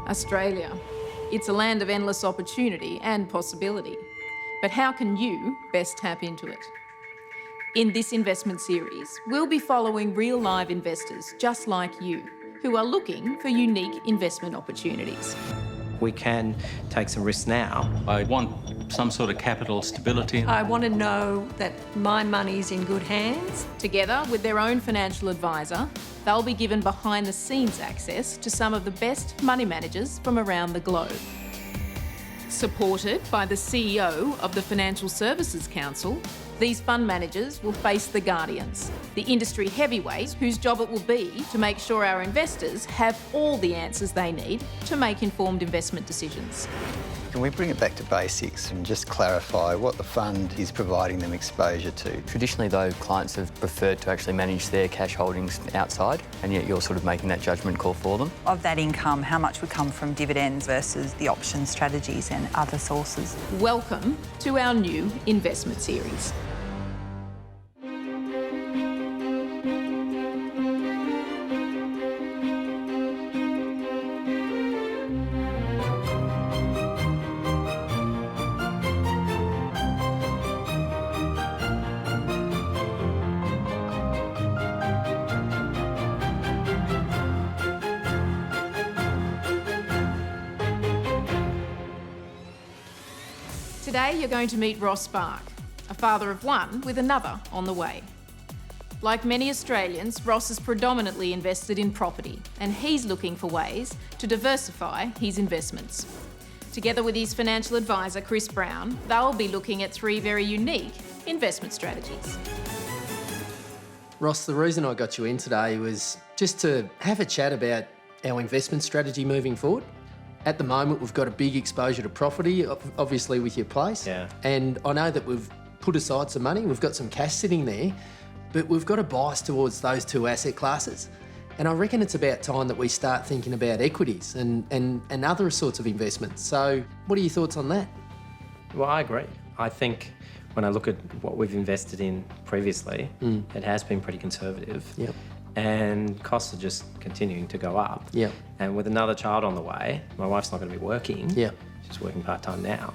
Australia. It's a land of endless opportunity and possibility. But how can you best tap into it? In this investment series, we'll be following real live investors just like you, who are looking for unique investment opportunities. We can take some risks now. I want some sort of capital stability. I want to know that my money's in good hands. Together with their own financial advisor, they'll be given behind-the-scenes access to some of the best money managers from around the globe. Supported by the CEO of the Financial Services Council, these fund managers will face the guardians, the industry heavyweights whose job it will be to make sure our investors have all the answers they need to make informed investment decisions. Can we bring it back to basics and just clarify what the fund is providing them exposure to? Traditionally, though, clients have preferred to actually manage their cash holdings outside, and yet you're sort of making that judgment call for them. Of that income, how much would come from dividends versus the option strategies and other sources? Welcome to our new investment series. Today you're going to meet Ross Spark, a father of one with another on the way. Like many Australians, Ross is predominantly invested in property, and he's looking for ways to diversify his investments. Together with his financial advisor, Chris Browne, they'll be looking at three very unique investment strategies. Ross, the reason I got you in today was just to have a chat about our investment strategy moving forward. At the moment, we've got a big exposure to property, obviously with your place. Yeah. And I know that we've put aside some money, we've got some cash sitting there, but we've got a bias towards those two asset classes. And I reckon it's about time that we start thinking about equities and other sorts of investments. So what are your thoughts on that? Well, I agree. I think when I look at what we've invested in previously, it has been pretty conservative. Yep. And costs are just continuing to go up. Yep. And with another child on the way, my wife's not going to be working. Yep. She's working part-time now.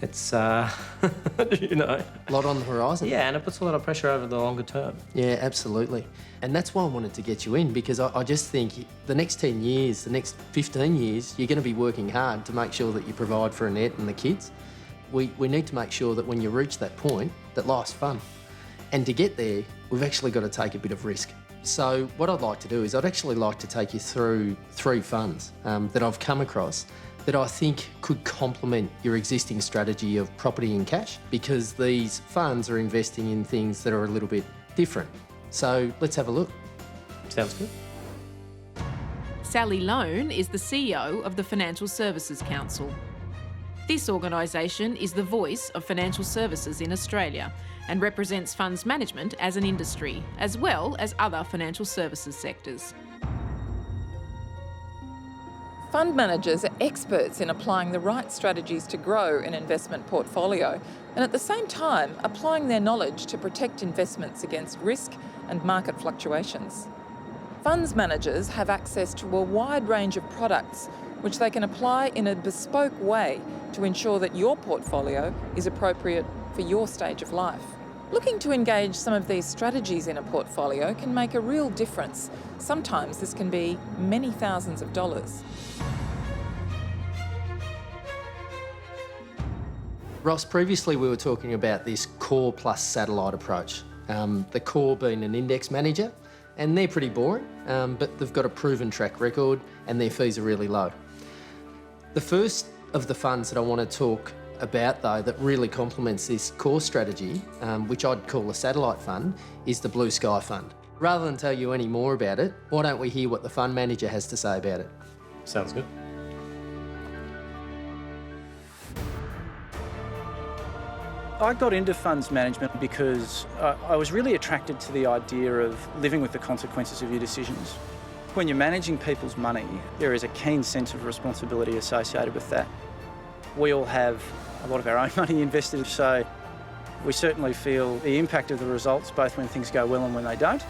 It's, you know. A lot on the horizon. Yeah, and it puts a lot of pressure over the longer term. Yeah, absolutely. And that's why I wanted to get you in, because I just think the next 10 years, the next 15 years, you're going to be working hard to make sure that you provide for Annette and the kids. We need to make sure that when you reach that point, that life's fun. And to get there, we've actually got to take a bit of risk. So what I'd like to do is I'd actually like to take you through three funds that I've come across that I think could complement your existing strategy of property and cash, because these funds are investing in things that are a little bit different. So let's have a look. Sounds good. Sally Lone is the CEO of the Financial Services Council. This organisation is the voice of financial services in Australia and represents funds management as an industry, as well as other financial services sectors. Fund managers are experts in applying the right strategies to grow an investment portfolio and at the same time applying their knowledge to protect investments against risk and market fluctuations. Funds managers have access to a wide range of products which they can apply in a bespoke way to ensure that your portfolio is appropriate for your stage of life. Looking to engage some of these strategies in a portfolio can make a real difference. Sometimes this can be many thousands of dollars. Ross, previously we were talking about this core plus satellite approach. The core being an index manager, and they're pretty boring, but they've got a proven track record and their fees are really low. The first of the funds that I want to talk about, though, that really complements this core strategy, which I'd call a satellite fund, is the Blue Sky Fund. Rather than tell you any more about it, why don't we hear what the fund manager has to say about it? Sounds good. I got into funds management because I was really attracted to the idea of living with the consequences of your decisions. When you're managing people's money, there is a keen sense of responsibility associated with that. We all have a lot of our own money invested, so we certainly feel the impact of the results, both when things go well and when they don't.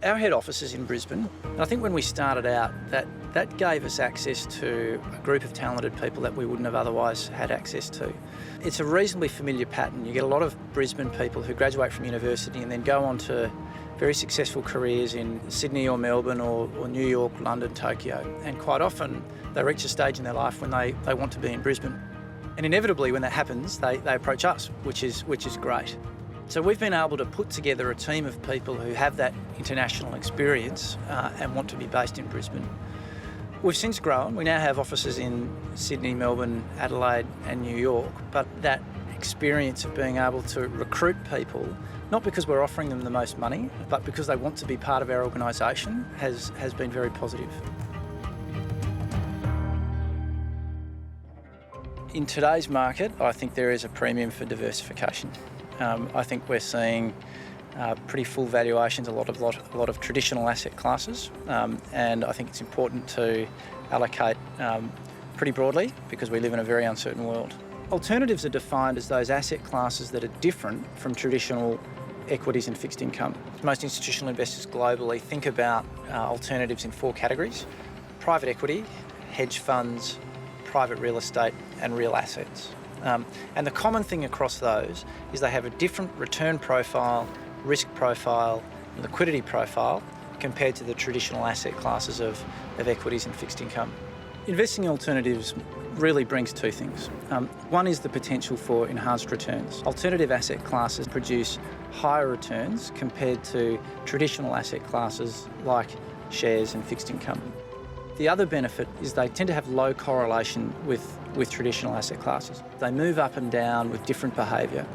Our head office is in Brisbane, and I think when we started out, that gave us access to a group of talented people that we wouldn't have otherwise had access to. It's a reasonably familiar pattern. You get a lot of Brisbane people who graduate from university and then go on to very successful careers in Sydney or Melbourne or New York, London, Tokyo. And quite often they reach a stage in their life when they want to be in Brisbane. And inevitably when that happens, they approach us, which is great. So we've been able to put together a team of people who have that international experience and want to be based in Brisbane. We've since grown. We now have offices in Sydney, Melbourne, Adelaide and New York, but that experience of being able to recruit people, not because we're offering them the most money, but because they want to be part of our organisation, has been very positive. In today's market, I think there is a premium for diversification. I think we're seeing pretty full valuations, a lot of traditional asset classes, and I think it's important to allocate pretty broadly because we live in a very uncertain world. Alternatives are defined as those asset classes that are different from traditional equities and fixed income. Most institutional investors globally think about alternatives in 4 categories: private equity, hedge funds, private real estate and real assets. And the common thing across those is they have a different return profile, risk profile, and liquidity profile compared to the traditional asset classes of equities and fixed income. Investing in alternatives really brings 2 things. One is the potential for enhanced returns. Alternative asset classes produce higher returns compared to traditional asset classes like shares and fixed income. The other benefit is they tend to have low correlation with traditional asset classes. They move up and down with different behaviour.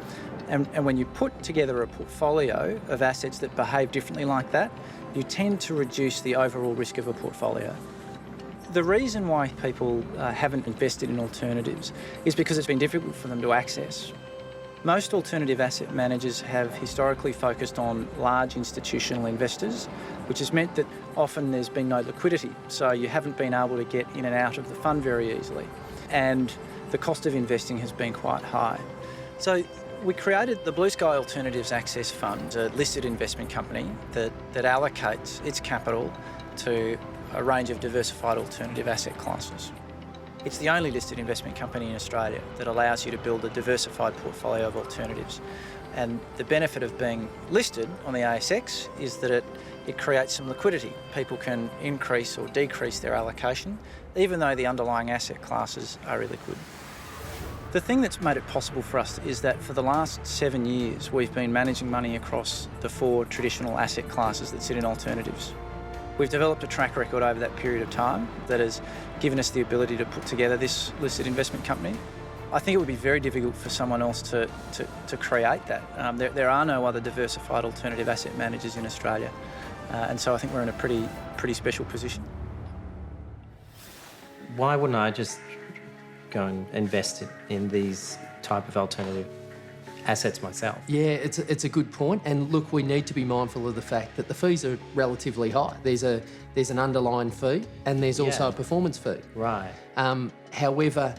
And when you put together a portfolio of assets that behave differently like that, you tend to reduce the overall risk of a portfolio. The reason why people haven't invested in alternatives is because it's been difficult for them to access. Most alternative asset managers have historically focused on large institutional investors, which has meant that often there's been no liquidity, so you haven't been able to get in and out of the fund very easily. And the cost of investing has been quite high. So we created the Blue Sky Alternatives Access Fund, a listed investment company that allocates its capital to a range of diversified alternative asset classes. It's the only listed investment company in Australia that allows you to build a diversified portfolio of alternatives. And the benefit of being listed on the ASX is that it creates some liquidity. People can increase or decrease their allocation, even though the underlying asset classes are illiquid. The thing that's made it possible for us is that for the last 7 years, we've been managing money across the 4 traditional asset classes that sit in alternatives. We've developed a track record over that period of time that has given us the ability to put together this listed investment company. I think it would be very difficult for someone else to create that. There are no other diversified alternative asset managers in Australia, and so I think we're in a pretty special position. Why wouldn't I just go and invest in these type of alternative assets myself? Yeah, it's a good point. And look, we need to be mindful of the fact that the fees are relatively high. There's an underlying fee and there's also a performance fee. Right. However,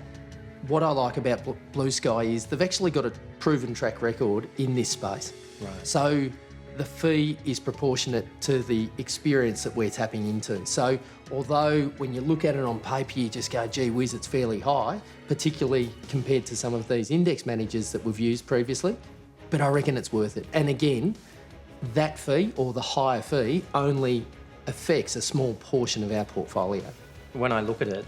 what I like about Blue Sky is they've actually got a proven track record in this space. Right. So the fee is proportionate to the experience that we're tapping into. So although when you look at it on paper, you just go, gee whiz, it's fairly high, particularly compared to some of these index managers that we've used previously, but I reckon it's worth it. And again, that fee or the higher fee only affects a small portion of our portfolio. When I look at it,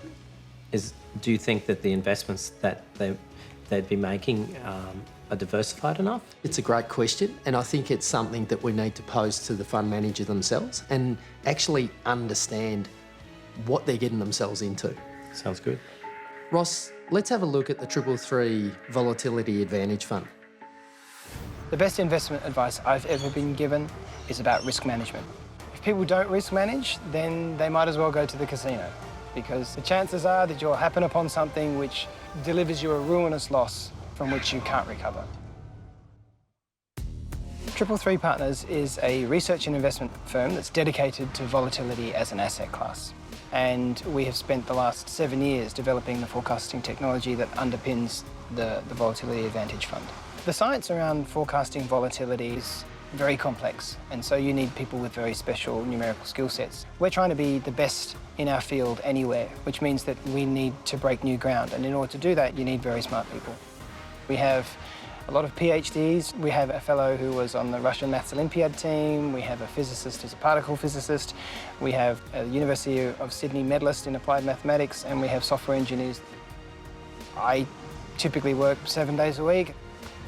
do you think that the investments that they'd be making are diversified enough? It's a great question, and I think it's something that we need to pose to the fund manager themselves and actually understand what they're getting themselves into. Sounds good. Ross, let's have a look at the 333 Volatility Advantage Fund. The best investment advice I've ever been given is about risk management. If people don't risk manage, then they might as well go to the casino, because the chances are that you'll happen upon something which delivers you a ruinous loss from which you can't recover. 333 Partners is a research and investment firm that's dedicated to volatility as an asset class. And we have spent the last 7 years developing the forecasting technology that underpins the Volatility Advantage Fund. The science around forecasting volatility is very complex, and so you need people with very special numerical skill sets. We're trying to be the best in our field anywhere, which means that we need to break new ground, and in order to do that, you need very smart people. We have a lot of PhDs. We have a fellow who was on the Russian Maths Olympiad team. We have a physicist who's a particle physicist. We have a University of Sydney medalist in applied mathematics, and we have software engineers. I typically work 7 days a week.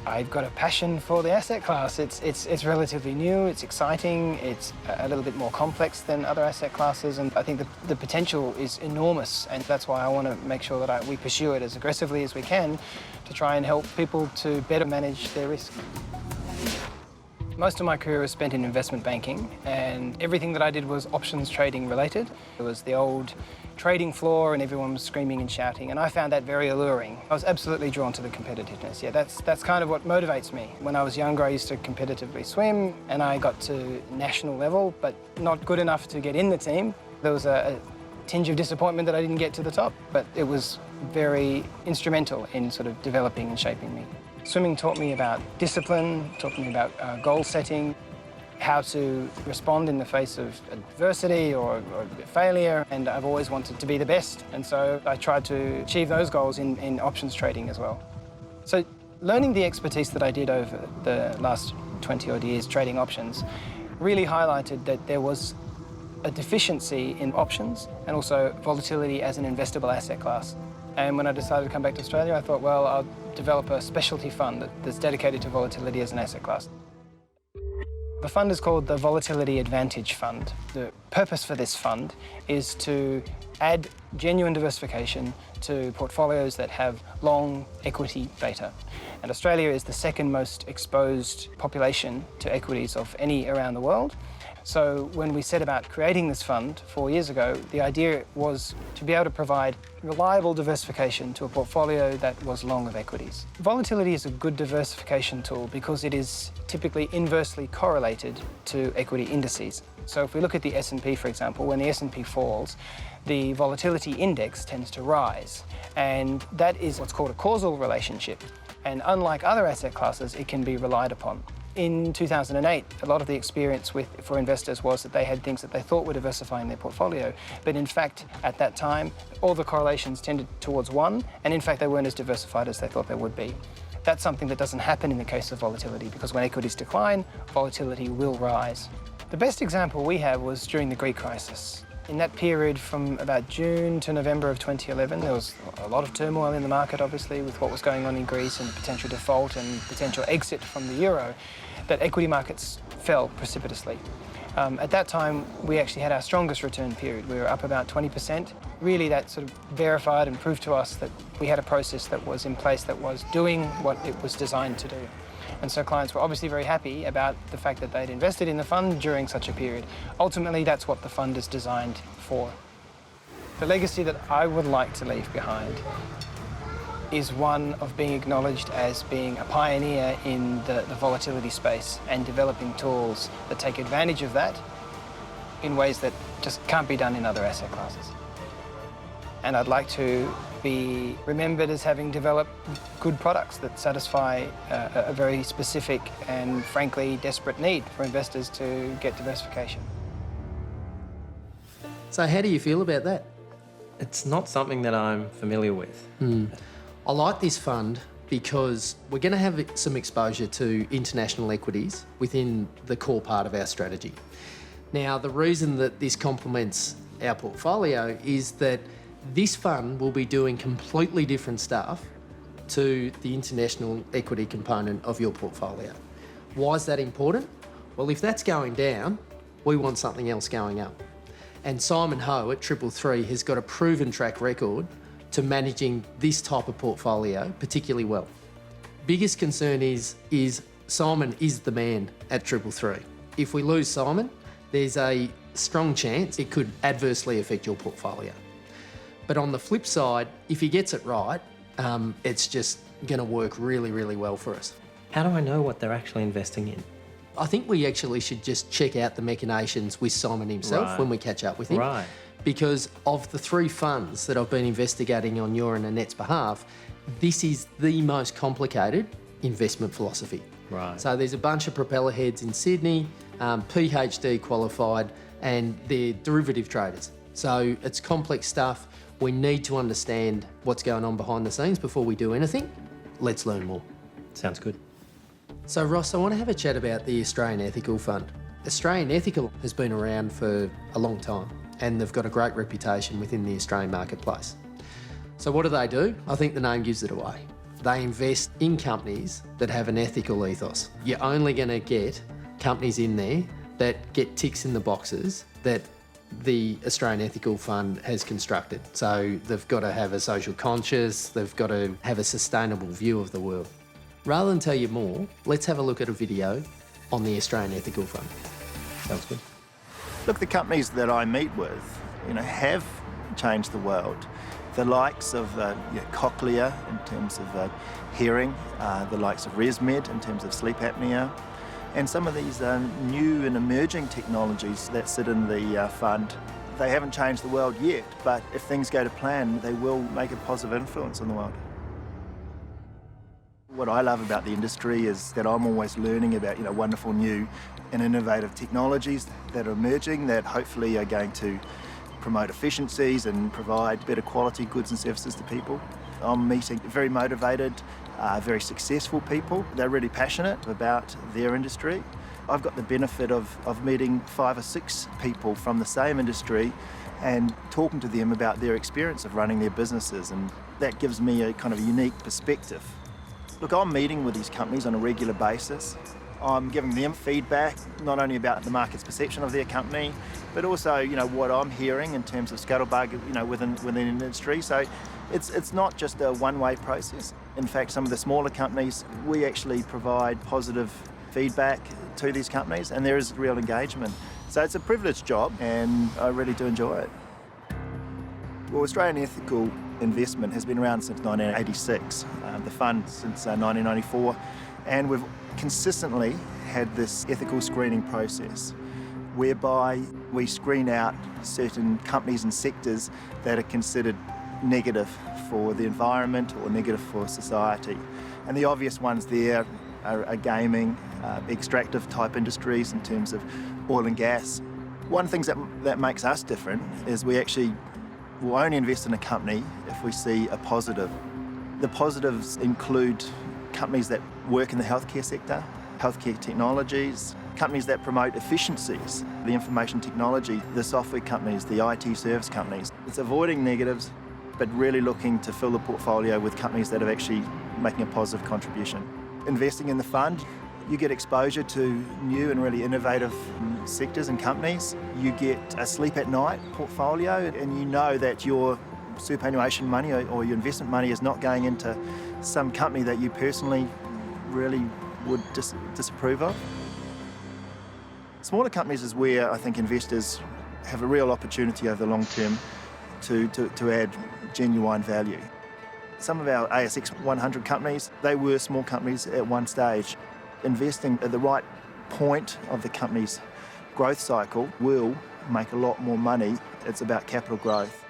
I've got a passion for the asset class. It's relatively new, it's exciting, it's a little bit more complex than other asset classes, and I think the potential is enormous, and that's why I want to make sure that we pursue it as aggressively as we can to try and help people to better manage their risk. Most of my career was spent in investment banking, and everything that I did was options trading related. It was the old trading floor and everyone was screaming and shouting, and I found that very alluring. I was absolutely drawn to the competitiveness. Yeah, that's kind of what motivates me. When I was younger, I used to competitively swim, and I got to national level, but not good enough to get in the team. There was a tinge of disappointment that I didn't get to the top, but it was very instrumental in sort of developing and shaping me. Swimming taught me about discipline, taught me about goal setting, how to respond in the face of adversity or failure, and I've always wanted to be the best, and so I tried to achieve those goals in options trading as well. So learning the expertise that I did over the last 20-odd years trading options really highlighted that there was a deficiency in options and also volatility as an investable asset class. And when I decided to come back to Australia, I thought, well, I'll develop a specialty fund that's dedicated to volatility as an asset class. The fund is called the Volatility Advantage Fund. The purpose for this fund is to add genuine diversification to portfolios that have long equity beta. And Australia is the second most exposed population to equities of any around the world. So when we set about creating this fund 4 years ago, the idea was to be able to provide reliable diversification to a portfolio that was long of equities. Volatility is a good diversification tool because it is typically inversely correlated to equity indices. So if we look at the S&P, for example, when the S&P falls, the volatility index tends to rise. And that is what's called a causal relationship. And unlike other asset classes, it can be relied upon. In 2008, a lot of the experience for investors was that they had things that they thought were diversifying their portfolio, but in fact, at that time, all the correlations tended towards one, and in fact, they weren't as diversified as they thought they would be. That's something that doesn't happen in the case of volatility, because when equities decline, volatility will rise. The best example we have was during the Greek crisis. In that period from about June to November of 2011, there was a lot of turmoil in the market, obviously, with what was going on in Greece and the potential default and potential exit from the euro, that equity markets fell precipitously. At that time, we actually had our strongest return period. We were up about 20%. Really, that sort of verified and proved to us that we had a process that was in place that was doing what it was designed to do. And so clients were obviously very happy about the fact that they'd invested in the fund during such a period. Ultimately, that's what the fund is designed for. The legacy that I would like to leave behind is one of being acknowledged as being a pioneer in the volatility space and developing tools that take advantage of that in ways that just can't be done in other asset classes. And I'd like to be remembered as having developed good products that satisfy a very specific and frankly desperate need for investors to get diversification. So how do you feel about that? It's not something that I'm familiar with. I like this fund because we're going to have some exposure to international equities within the core part of our strategy. Now, the reason that this complements our portfolio is that this fund will be doing completely different stuff to the international equity component of your portfolio. Why is that important? Well, if that's going down, we want something else going up. And Simon Ho at 333 has got a proven track record to managing this type of portfolio particularly well. Biggest concern is Simon is the man at 333. If we lose Simon, there's a strong chance it could adversely affect your portfolio. But on the flip side, if he gets it right, it's just going to work really, really well for us. How do I know what they're actually investing in? I think we actually should just check out the machinations with Simon himself when we catch up with him. Right. Because of the 3 funds that I've been investigating on your and Annette's behalf, this is the most complicated investment philosophy. Right. So there's a bunch of propeller heads in Sydney, PhD qualified, and they're derivative traders. So it's complex stuff. We need to understand what's going on behind the scenes before we do anything. Let's learn more. Sounds good. So Ross, I want to have a chat about the Australian Ethical Fund. Australian Ethical has been around for a long time and they've got a great reputation within the Australian marketplace. So what do? I think the name gives it away. They invest in companies that have an ethical ethos. You're only going to get companies in there that get ticks in the boxes that the Australian Ethical Fund has constructed. So they've got to have a social conscience, they've got to have a sustainable view of the world. Rather than tell you more, let's have a look at a video on the Australian Ethical Fund. Sounds good. Look, the companies that I meet with, have changed the world. The likes of Cochlear in terms of hearing, the likes of ResMed in terms of sleep apnea, and some of these new and emerging technologies that sit in the fund. They haven't changed the world yet, but if things go to plan, they will make a positive influence on the world. What I love about the industry is that I'm always learning about wonderful new and innovative technologies that are emerging that hopefully are going to promote efficiencies and provide better quality goods and services to people. I'm meeting very motivated, very successful people. They're really passionate about their industry. I've got the benefit of meeting 5 or 6 people from the same industry and talking to them about their experience of running their businesses, and that gives me a kind of unique perspective. Look, I'm meeting with these companies on a regular basis. I'm giving them feedback, not only about the market's perception of their company, but also, what I'm hearing in terms of scuttlebug, within the industry. So it's not just a one-way process. In fact, some of the smaller companies, we actually provide positive feedback to these companies, and there is real engagement. So it's a privileged job, and I really do enjoy it. Well, Australian Ethical Investment has been around since 1986, the fund since 1994, and we've consistently had this ethical screening process whereby we screen out certain companies and sectors that are considered negative for the environment or negative for society. And the obvious ones there are gaming, extractive type industries in terms of oil and gas. One of the things that makes us different is we actually will only invest in a company if we see a positive. The positives include companies that work in the healthcare sector, healthcare technologies, companies that promote efficiencies, the information technology, the software companies, the IT service companies. It's avoiding negatives, but really looking to fill the portfolio with companies that are actually making a positive contribution. Investing in the fund, you get exposure to new and really innovative sectors and companies. You get a sleep at night portfolio, and you know that your superannuation money or your investment money is not going into some company that you personally really would disapprove of. Smaller companies is where I think investors have a real opportunity over the long term to add genuine value. Some of our ASX 100 companies, they were small companies at one stage. Investing at the right point of the company's growth cycle will make a lot more money. It's about capital growth.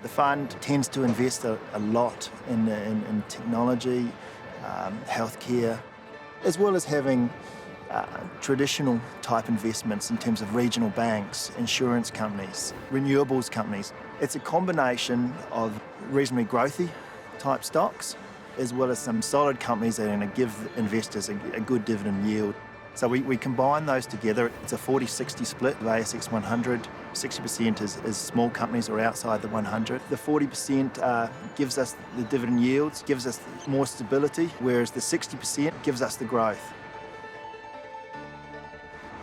The fund tends to invest a lot in technology, healthcare, as well as having traditional type investments in terms of regional banks, insurance companies, renewables companies. It's a combination of reasonably growthy type stocks, as well as some solid companies that are going to give investors a good dividend yield. So we combine those together. It's a 40-60 split of ASX 100. 60% is small companies or outside the 100. The 40% gives us the dividend yields, gives us more stability, whereas the 60% gives us the growth.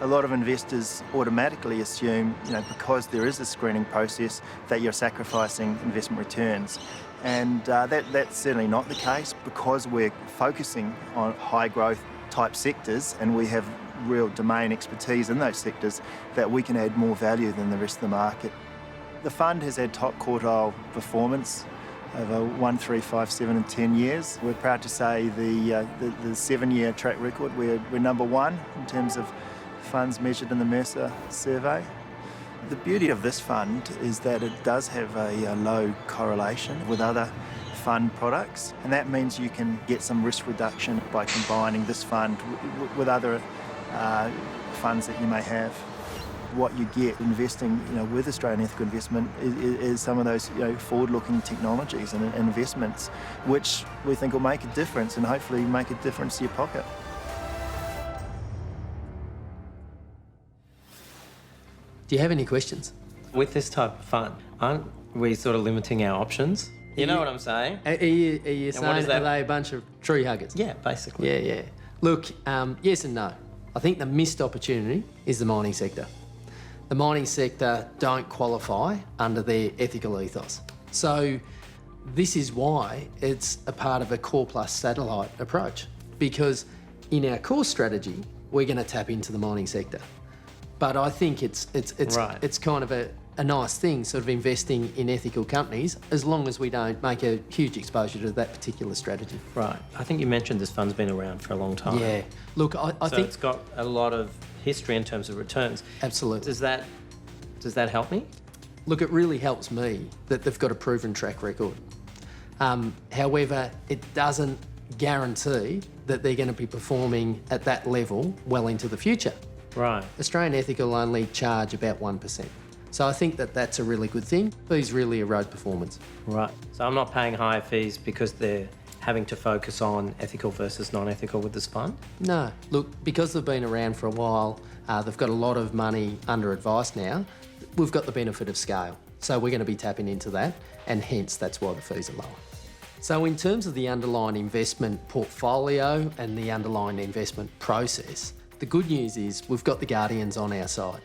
A lot of investors automatically assume, because there is a screening process, that you're sacrificing investment returns. And that's certainly not the case, because we're focusing on high growth type sectors and we have real domain expertise in those sectors, that we can add more value than the rest of the market. The fund has had top quartile performance over 1, 3, 5, 7 and 10 years. We're proud to say the 7-year track record, we're number 1 in terms of funds measured in the Mercer survey. The beauty of this fund is that it does have a low correlation with other fund products, and that means you can get some risk reduction by combining this fund with other funds that you may have. What you get investing, with Australian Ethical Investment is some of those, forward-looking technologies and investments, which we think will make a difference and hopefully make a difference to your pocket. Do you have any questions? With this type of fund, aren't we sort of limiting our options? You know what I'm saying? Are you saying are they a bunch of tree huggers? Yeah, basically. Yeah. Look, yes and no. I think the missed opportunity is the mining sector. The mining sector don't qualify under their ethical ethos. So this is why it's a part of a core plus satellite approach, because in our core strategy, we're going to tap into the mining sector. But I think it's kind of a nice thing, sort of investing in ethical companies, as long as we don't make a huge exposure to that particular strategy. Right. I think you mentioned this fund's been around for a long time. Yeah. Look, I think it's got a lot of history in terms of returns. Absolutely. Does that help me? Look, it really helps me that they've got a proven track record. However, it doesn't guarantee that they're going to be performing at that level well into the future. Right. Australian Ethical only charge about 1%. So I think that that's a really good thing. Fees really erode performance. Right. So I'm not paying higher fees because they're having to focus on ethical versus non-ethical with this fund? No. Look, because they've been around for a while, they've got a lot of money under advice now, we've got the benefit of scale. So we're going to be tapping into that, and hence that's why the fees are lower. So in terms of the underlying investment portfolio and the underlying investment process, the good news is we've got the guardians on our side.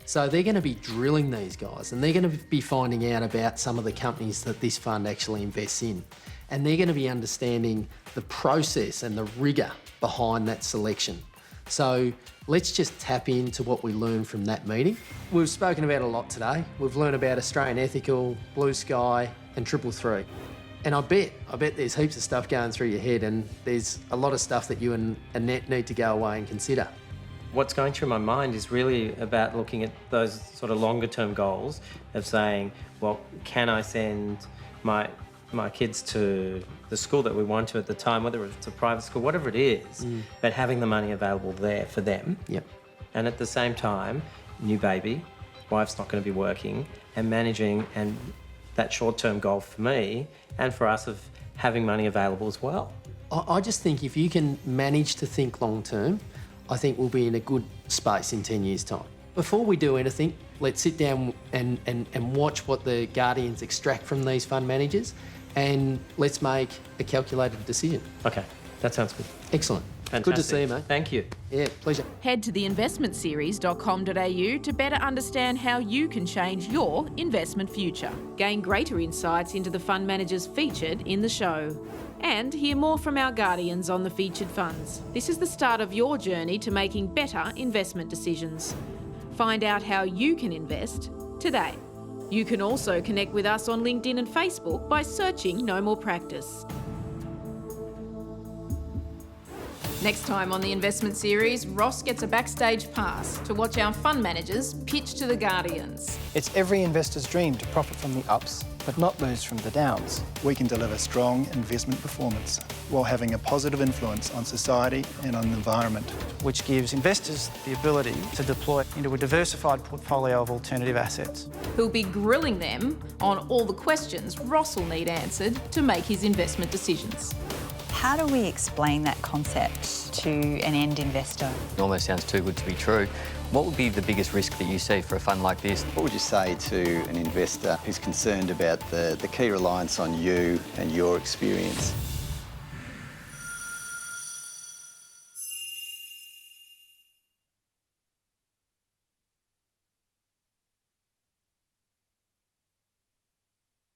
So they're going to be drilling these guys, and they're going to be finding out about some of the companies that this fund actually invests in. And they're going to be understanding the process and the rigour behind that selection. So let's just tap into what we learned from that meeting. We've spoken about a lot today. We've learned about Australian Ethical, Blue Sky and 333. And I bet there's heaps of stuff going through your head, and there's a lot of stuff that you and Annette need to go away and consider. What's going through my mind is really about looking at those sort of longer term goals of saying, well, can I send my kids to the school that we want to at the time, whether it's a private school, whatever it is, but having the money available there for them. Yep. And at the same time, new baby, wife's not going to be working, and managing and that short-term goal for me and for us of having money available as well. I just think if you can manage to think long-term, I think we'll be in a good space in 10 years' time. Before we do anything, let's sit down and watch what the guardians extract from these fund managers, and let's make a calculated decision. Okay, that sounds good. Excellent. Fantastic. Good to see you, mate. Thank you. Yeah, pleasure. Head to theinvestmentseries.com.au to better understand how you can change your investment future. Gain greater insights into the fund managers featured in the show. And hear more from our guardians on the featured funds. This is the start of your journey to making better investment decisions. Find out how you can invest today. You can also connect with us on LinkedIn and Facebook by searching No More Practice. Next time on the Investment Series, Ross gets a backstage pass to watch our fund managers pitch to the guardians. It's every investor's dream to profit from the ups, but not lose from the downs. We can deliver strong investment performance while having a positive influence on society and on the environment. Which gives investors the ability to deploy into a diversified portfolio of alternative assets. Who'll be grilling them on all the questions Ross will need answered to make his investment decisions. How do we explain that concept to an end investor? It almost sounds too good to be true. What would be the biggest risk that you see for a fund like this? What would you say to an investor who's concerned about the key reliance on you and your experience?